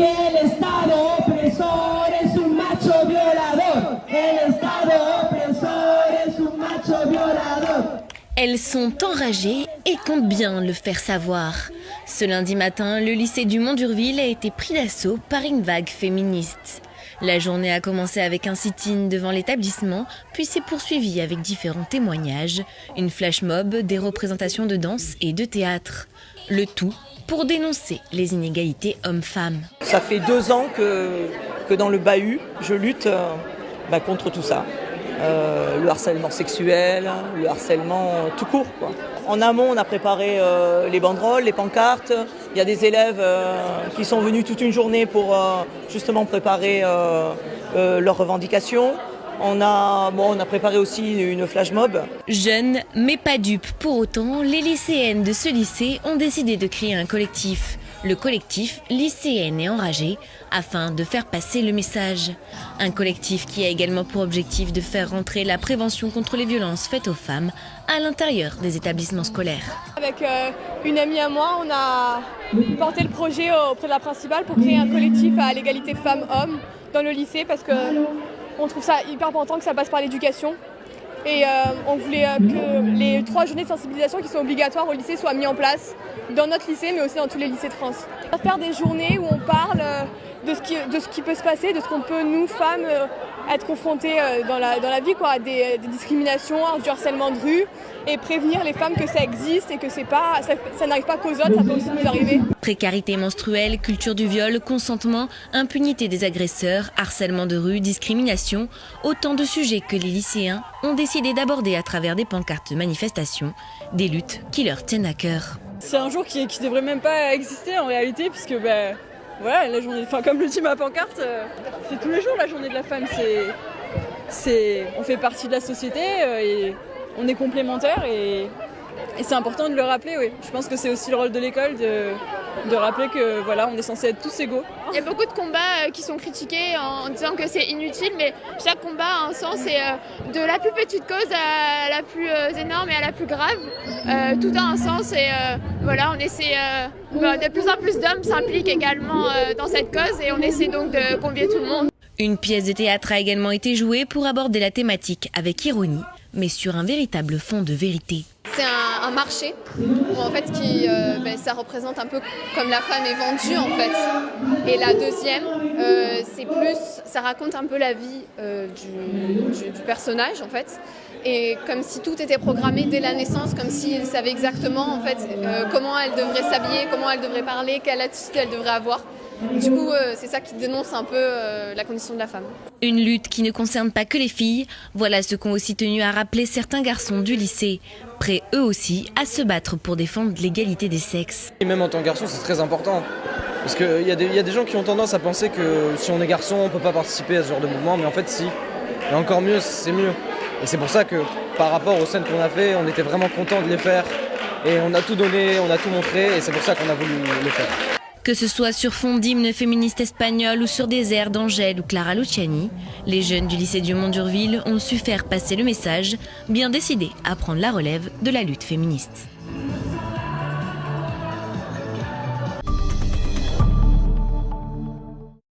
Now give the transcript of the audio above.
El Estado opresor es un macho violador. El Estado opresor es un macho violador. Elles sont enragées et comptent bien le faire savoir. Ce lundi matin, le lycée du Mont-d'Urville a été pris d'assaut par une vague féministe. La journée a commencé avec un sit-in devant l'établissement, puis s'est poursuivie avec différents témoignages, une flash mob, des représentations de danse et de théâtre. Le tout pour dénoncer les inégalités hommes-femmes. Ça fait 2 ans que dans le bahut, je lutte contre tout ça. Le harcèlement sexuel, le harcèlement tout court, quoi. En amont, on a préparé les banderoles, les pancartes. Il y a des élèves qui sont venus toute une journée pour justement préparer leurs revendications. On a préparé aussi une flash mob. Jeunes, mais pas dupes pour autant, les lycéennes de ce lycée ont décidé de créer un collectif. Le collectif Lycéennes et Enragées, afin de faire passer le message. Un collectif qui a également pour objectif de faire rentrer la prévention contre les violences faites aux femmes à l'intérieur des établissements scolaires. Avec une amie à moi, on a porté le projet auprès de la principale pour créer un collectif à l'égalité femmes-hommes dans le lycée parce qu'on trouve ça hyper important que ça passe par l'éducation. Et on voulait que les 3 journées de sensibilisation qui sont obligatoires au lycée soient mises en place dans notre lycée mais aussi dans tous les lycées de France. On va faire des journées où on parle de ce qui peut se passer, de ce qu'on peut, nous, femmes, être confrontées dans la vie, quoi, des discriminations, du harcèlement de rue et prévenir les femmes que ça existe et que ça n'arrive pas qu'aux autres, ça peut aussi nous arriver. Précarité menstruelle, culture du viol, consentement, impunité des agresseurs, harcèlement de rue, discrimination, autant de sujets que les lycéens ont décidé d'aborder à travers des pancartes de manifestations, des luttes qui leur tiennent à cœur. C'est un jour qui devrait même pas exister en réalité puisque voilà, la journée, comme le dit ma pancarte, c'est tous les jours la journée de la femme. On fait partie de la société et on est complémentaires et c'est important de le rappeler. Oui. Je pense que c'est aussi le rôle de l'école de rappeler que voilà, on est censé être tous égaux. Il y a beaucoup de combats qui sont critiqués en disant que c'est inutile, mais chaque combat a un sens et de la plus petite cause à la plus énorme et à la plus grave, tout a un sens et voilà, on essaie, de plus en plus d'hommes s'impliquent également dans cette cause et on essaie donc de convier tout le monde. Une pièce de théâtre a également été jouée pour aborder la thématique avec ironie, mais sur un véritable fond de vérité. C'est un marché où en fait ça représente un peu comme la femme est vendue en fait. Et la deuxième, ça raconte un peu la vie du personnage en fait. Et comme si tout était programmé dès la naissance, comme s'il savait exactement en fait comment elle devrait s'habiller, comment elle devrait parler, quelle attitude elle devrait avoir. Du coup, c'est ça qui dénonce un peu la condition de la femme. Une lutte qui ne concerne pas que les filles, voilà ce qu'ont aussi tenu à rappeler certains garçons du lycée, prêts eux aussi à se battre pour défendre l'égalité des sexes. Et même en tant que garçon, c'est très important. Parce qu'il y a des gens qui ont tendance à penser que si on est garçon, on ne peut pas participer à ce genre de mouvement, mais en fait si. Et encore mieux, c'est mieux. Et c'est pour ça que par rapport aux scènes qu'on a fait, on était vraiment contents de les faire. Et on a tout donné, on a tout montré, et c'est pour ça qu'on a voulu le faire. Que ce soit sur fond d'hymne féministe espagnol ou sur des airs d'Angèle ou Clara Luciani, les jeunes du lycée du Mont-d'Urville ont su faire passer le message, bien décidés à prendre la relève de la lutte féministe.